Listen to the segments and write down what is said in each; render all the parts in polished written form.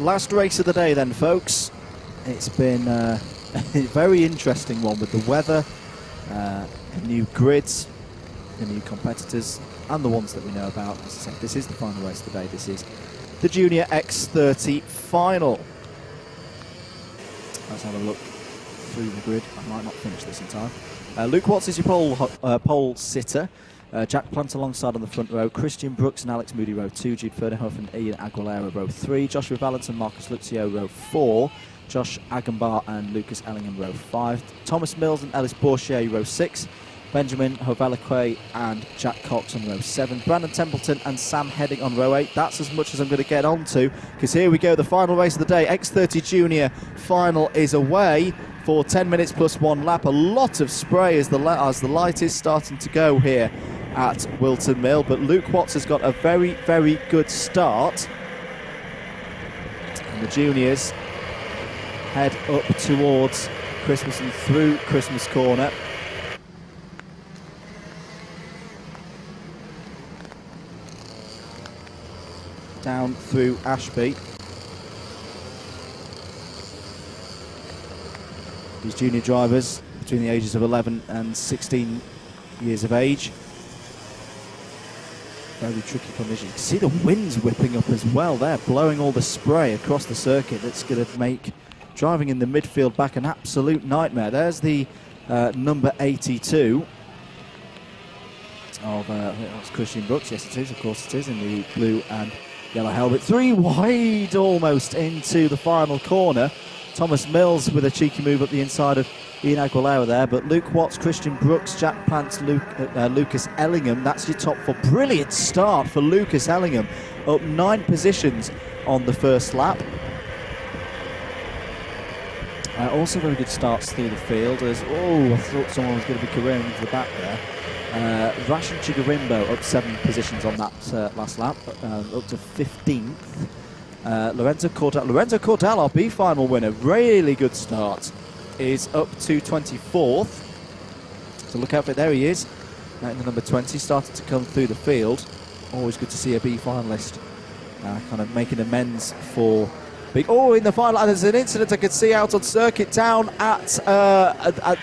last race of the day then, folks. It's been a very interesting one with the weather, the new grids, the new competitors, and the ones that we know about. As I said, this is the final race of the day. This is the Junior X30 final. Let's have a look through the grid. I might not finish this in time. Luke Watts is your pole sitter. Jack Plant alongside on the front row. Christian Brooks and Alex Moody row 2. Jude Fernhoff and Ian Aguilera row 3. Joshua Valentin, Marcus Lucio row 4. Josh Agambar and Lucas Ellingham row 5. Thomas Mills and Ellis Bourchier row 6. Benjamin Hovalaque and Jack Cox on row 7. Brandon Templeton and Sam Heading on row 8. That's as much as I'm going to get on to, because here we go, the final race of the day. X30 Junior final is away for 10 minutes plus 1 lap. A lot of spray as the light is starting to go here at Whilton Mill, but Luke Watts has got a very, very good start. And the juniors head up towards Christmas and through Christmas Corner. Down through Ashby. These junior drivers between the ages of 11 and 16 years of age. Very tricky conditions. You can see the winds whipping up as well there, blowing all the spray across the circuit. That's going to make driving in the midfield back an absolute nightmare. There's the number 82 of that's Christian Brooks. Yes, it is. Of course, it is in the blue and yellow helmet. 3 wide almost into the final corner. Thomas Mills with a cheeky move up the inside of Ian Aguilera there, but Luke Watts, Christian Brooks, Jack Plant, Lucas Ellingham, that's your top 4. Brilliant start for Lucas Ellingham, up 9 positions on the first lap. Also very good starts through the field. I thought someone was going to be careering into the back there. Rashan Chigarimbo up 7 positions on that last lap, up to 15th. Lorenzo Cordell, our B final winner, really good start, is up to 24th. So look out for it, there he is, in the number 20, started to come through the field. Always good to see a B finalist kind of making amends for big. In the final, there's an incident I could see out on circuit down at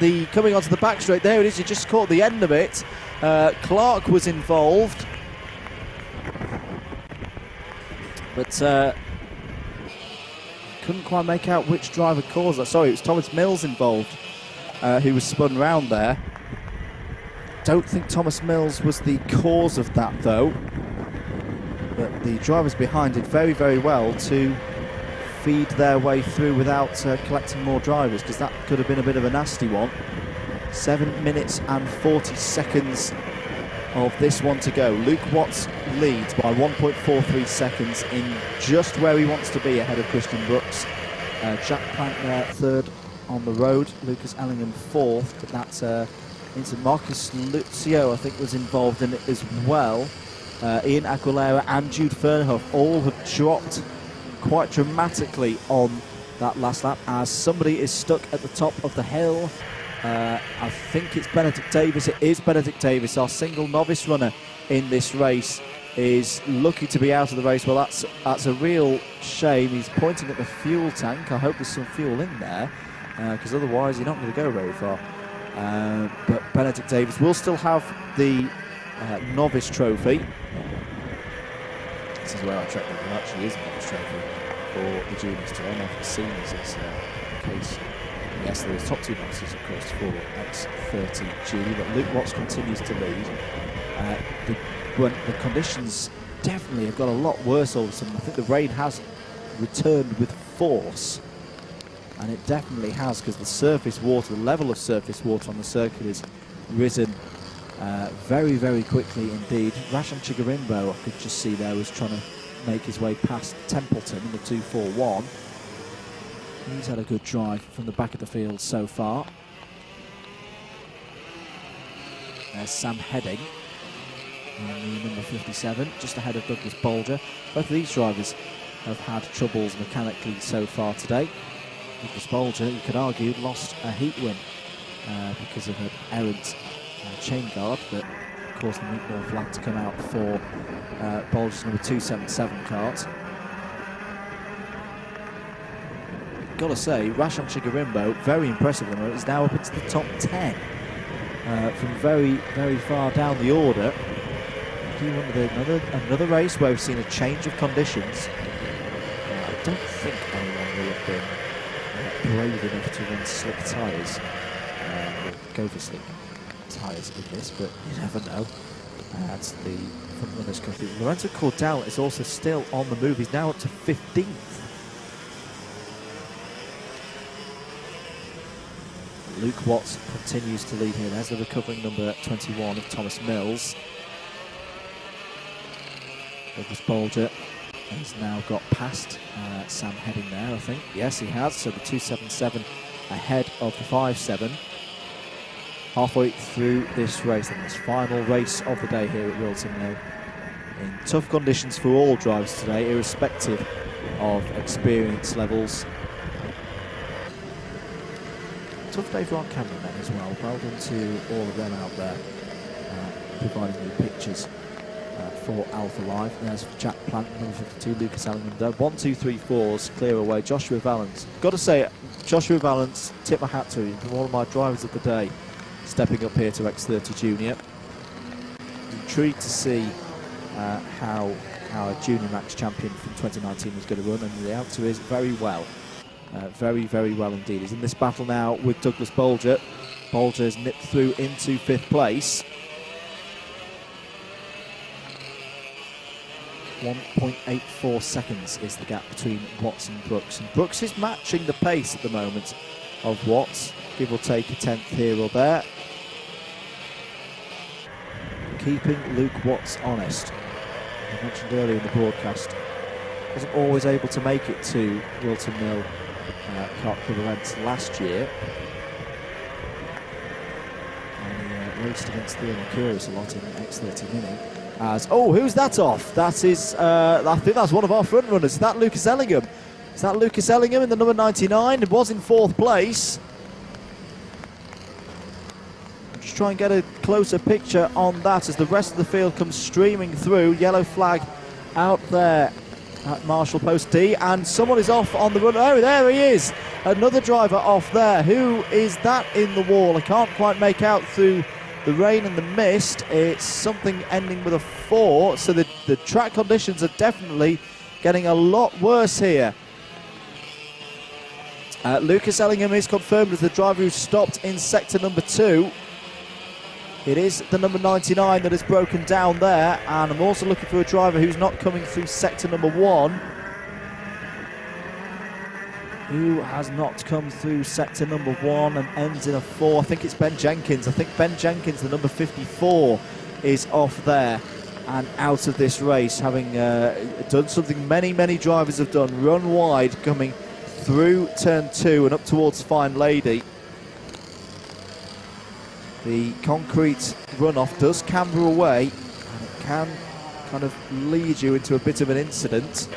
the coming onto the back straight. There it is, you just caught the end of it. Clark was involved, but couldn't quite make out which driver caused that. Sorry, it was Thomas Mills involved, who was spun round there. Don't think Thomas Mills was the cause of that though, but the drivers behind did very, very well to feed their way through without collecting more drivers, because that could have been a bit of a nasty one. 7 minutes and 40 seconds of this one to go. Luke Watts leads by 1.43 seconds in just where he wants to be, ahead of Christian Brooks. Jack Plant there, 3rd on the road. Lucas Ellingham 4th, but that's into Marcus Lucio, I think, was involved in it as well. Ian Aguilera and Jude Fernhoff all have dropped quite dramatically on that last lap, as somebody is stuck at the top of the hill. I think it's Benedict Davis. It is Benedict Davis, our single novice runner in this race, is lucky to be out of the race. Well, that's a real shame. He's pointing at the fuel tank. I hope there's some fuel in there, because otherwise you're not going to go very far. But Benedict Davis will still have the novice trophy. This is where I checked that there actually is a novice trophy for the juniors today. I don't know if it's seen as it's the case. Yes, there is top 2 novices, of course, for X30 Junior, but Luke Watts continues to lead. The conditions definitely have got a lot worse all of a sudden. I think the rain has returned with force, and it definitely has, because the surface water, the level of surface water on the circuit has risen very, very quickly indeed. Rashan Chigarimbo, I could just see there, was trying to make his way past Templeton in the 241. He's had a good drive from the back of the field so far. There's Sam Heading in the number 57, just ahead of Douglas Bolger. Both of these drivers have had troubles mechanically so far today. Douglas Bolger, you could argue, lost a heat win because of an errant chain guard that caused the meatball flag to come out for Bolger's number 277 Kart. got to say, Rashan Chigarimbo, very impressive at the moment, is now up into the top 10 from very, very far down the order. Do you want another race where we've seen a change of conditions? I don't think anyone will have been brave enough to run slick tyres, or go for slick tyres in this, but you never know. That's the front runners come through. Lorenzo Cordell is also still on the move. He's now up to 15th. Luke Watts continues to lead here. There's the recovering number 21 of Thomas Mills. Douglas Bolger has now got past Sam Heading there, I think. Yes, he has. So the 277 ahead of the 57. Halfway through this race, and this final race of the day here at Whilton Mill. In tough conditions for all drivers today, irrespective of experience levels. Tough day for our cameramen as well. Well done to all of them out there, providing you pictures for Alpha Live. There's Jack Plant, number 52, Lucas Allingham there. 1, 2, 3, 4s, clear away. Joshua Valance. Got to say, Joshua Valance, tip my hat to him, one of my drivers of the day, stepping up here to X30 Junior. Intrigued to see how our Junior Max champion from 2019 was going to run, and the answer is very well. Very, very well indeed. He's in this battle now with Douglas Bolger. Bolger has nipped through into 5th place. 1.84 seconds is the gap between Watts and Brooks. And Brooks is matching the pace at the moment of Watts, give or take a 10th here or there. Keeping Luke Watts honest. I mentioned earlier in the broadcast, wasn't always able to make it to Whilton Mill Kart Club events last year. And he raced against Theo Mercurius a lot in X30 Mini. Oh, who's that off? That is, I think that's one of our front runners. Is that Lucas Ellingham? Is that Lucas Ellingham in the number 99? It was in 4th place. Just try and get a closer picture on that as the rest of the field comes streaming through. Yellow flag out there at Marshall Post D, and someone is off on the run. Oh, there he is. Another driver off there. Who is that in the wall? I can't quite make out through the rain and the mist. It's something ending with a 4, so the track conditions are definitely getting a lot worse here. Lucas Ellingham is confirmed as the driver who stopped in sector number 2. It is the number 99 that has broken down there, and I'm also looking for a driver who's not coming through sector number 1. Who has not come through sector number 1 and ends in a 4. I think it's Ben Jenkins. I think Ben Jenkins, the number 54, is off there and out of this race, having done something many, many drivers have done. Run wide coming through turn 2 and up towards Fine Lady. The concrete runoff does camber away, and it can kind of lead you into a bit of an incident.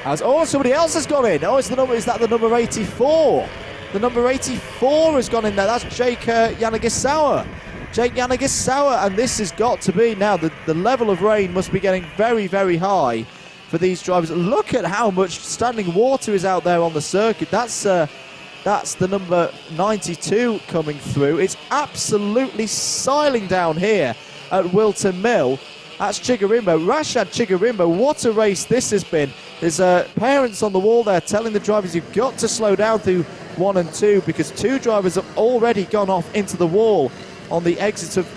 As somebody else has gone in. Is that the number 84? The number 84 has gone in there. That's Jake Yanagisawa. Jake Yanagisawa, and this has got to be now the level of rain must be getting very, very high for these drivers. Look at how much standing water is out there on the circuit. That's the number 92 coming through. It's absolutely siling down here at Whilton Mill. That's Chigarimbo, Rashad Chigarimbo. What a race this has been. There's parents on the wall there telling the drivers you've got to slow down through 1 and 2 because 2 drivers have already gone off into the wall on the exit of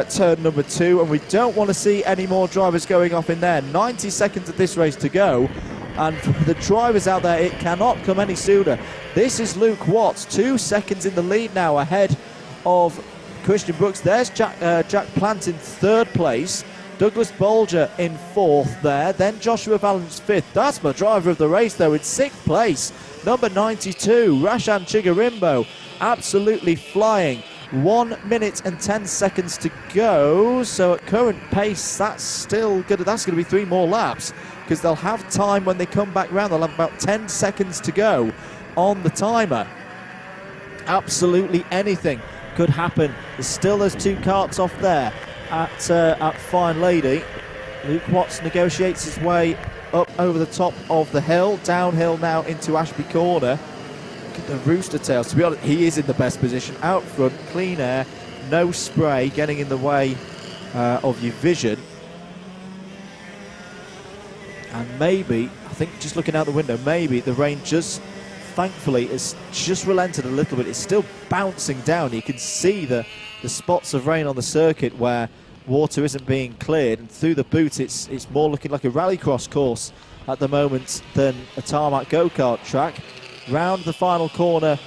turn number 2, and we don't want to see any more drivers going off in there. 90 seconds of this race to go, and for the drivers out there, it cannot come any sooner. This is Luke Watts, 2 seconds in the lead now ahead of Christian Brooks. There's Jack Plant in 3rd place. Douglas Bolger in 4th there. Then Joshua Valance 5th. That's my driver of the race, though, in 6th place. Number 92, Rashan Chigarimbo, absolutely flying. 1 minute and 10 seconds to go. So at current pace, that's going to be 3 more laps, because they'll have time when they come back round. They'll have about 10 seconds to go on the timer. Absolutely anything could happen. There's still those 2 carts off there at Fine Lady. Luke Watts negotiates his way up over the top of the hill, downhill now into Ashby Corner. Look at the rooster tails. To be honest, he is in the best position. Out front, clean air, no spray getting in the way of your vision. And maybe, I think just looking out the window, maybe the rain just, thankfully, has just relented a little bit. It's still bouncing down. You can see the spots of rain on the circuit where water isn't being cleared, and through the boot it's more looking like a rallycross course at the moment than a tarmac go-kart track. Round the final corner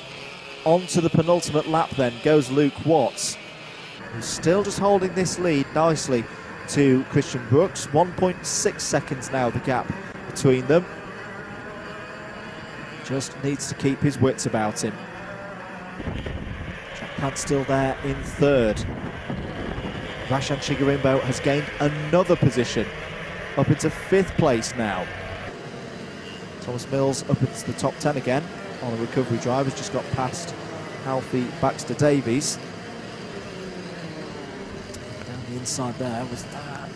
onto the penultimate lap then goes Luke Watts, who's still just holding this lead nicely to Christian Brooks. 1.6 seconds now the gap between them. Just needs to keep his wits about him. Jack Plant still there in third. Rashan Chigarimbo has gained another position, up into 5th place now. Thomas Mills up into the top 10 again on a recovery drive, has just got past Alfie Baxter-Davies. Down the inside there was that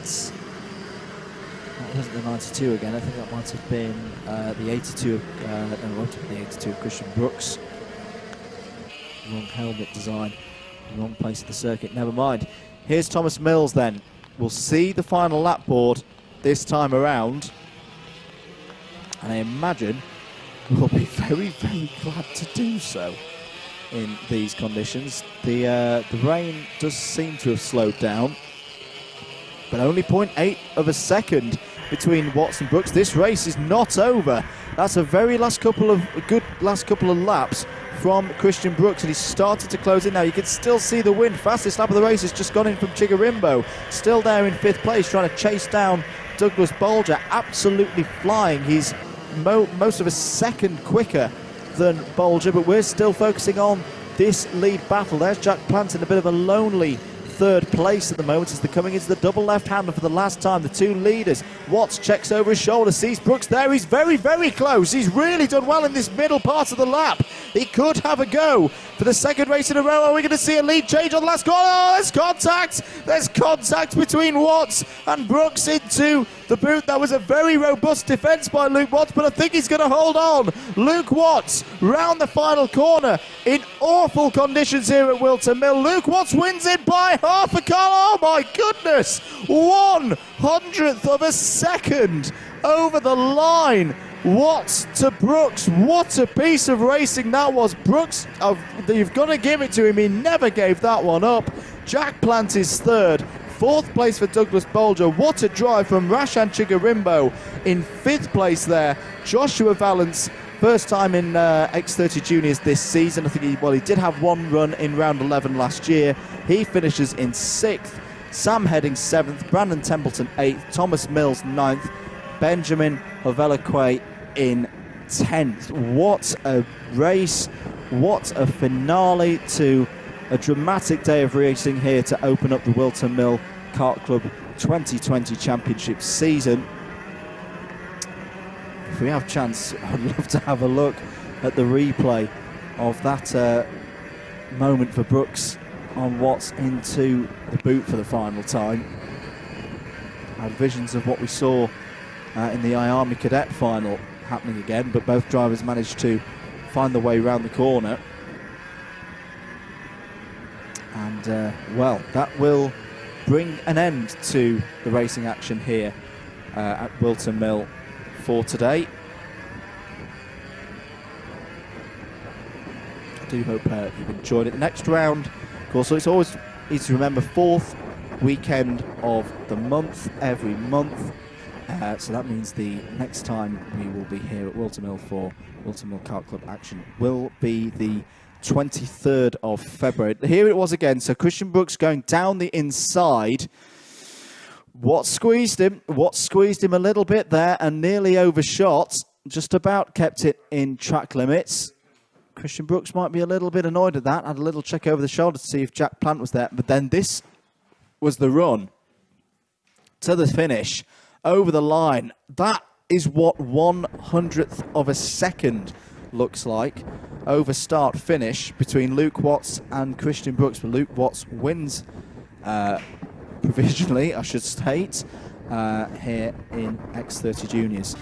wasn't the 92 again, I think that might have been the 82 of, no, it won't have been the 82 of Christian Brooks. Wrong helmet design, wrong place of the circuit, never mind. Here's Thomas Mills then. We'll see the final lap board this time around, and I imagine we'll be very, very glad to do so in these conditions. The rain does seem to have slowed down, but only 0.8 of a second between Watts and Brooks. This race is not over. That's a very good last couple of laps from Christian Brooks, and he's started to close in now. You can still see the wind. Fastest lap of the race has just gone in from Chigarimbo. Still there in 5th place, trying to chase down Douglas Bolger. Absolutely flying. He's most of a second quicker than Bolger, but we're still focusing on this lead battle. There's Jack Plant in a bit of a lonely 3rd place at the moment as they're coming into the double left-hander for the last time. The two leaders. Watts checks over his shoulder, sees Brooks there. He's very, very close. He's really done well in this middle part of the lap. He could have a go for the 2nd race in a row. Are we going to see a lead change on the last corner? Oh, there's contact. There's contact between Watts and Brooks into the boot. That was a very robust defence by Luke Watts, but I think he's going to hold on. Luke Watts round the final corner in awful conditions here at Whilton Mill. Luke Watts wins it by half a car. Oh my goodness, 1/100th of a second over the line. Watts to Brooks. What a piece of racing that was. Brooks, you've got to give it to him. He never gave that one up. Jack Plant is 3rd. 4th place for Douglas Bolger. What a drive from Rashan Chigarimbo in 5th place there. Joshua Valance, first time in X30 Juniors this season. I think he did have one run in round 11 last year. He finishes in 6th. Sam Heading 7th. Brandon Templeton 8th. Thomas Mills 9th. Benjamin Hovelaque in 10th. What a race. What a finale to a dramatic day of racing here to open up the Whilton Mill Kart Club 2020 Championship season. If we have a chance, I'd love to have a look at the replay of that moment for Brooks on Watts into the boot for the final time. I had visions of what we saw in the Army Cadet final happening again, but both drivers managed to find their way round the corner. And, well, that will bring an end to the racing action here at Whilton Mill for today. I do hope you've enjoyed it. The next round, of course, so it's always easy to remember, 4th weekend of the month, every month. So that means the next time we will be here at Whilton Mill for Whilton Mill Kart Club action will be the 23rd of February. Here it was again. So Christian Brooks going down the inside. Watts squeezed him a little bit there and nearly overshot. Just about kept it in track limits. Christian Brooks might be a little bit annoyed at that. Had a little check over the shoulder to see if Jack Plant was there. But then this was the run to the finish. Over the line. That is what 1/100th of a second looks like over start finish between Luke Watts and Christian Brooks. But Luke Watts wins provisionally, I should state. here in X30 Juniors.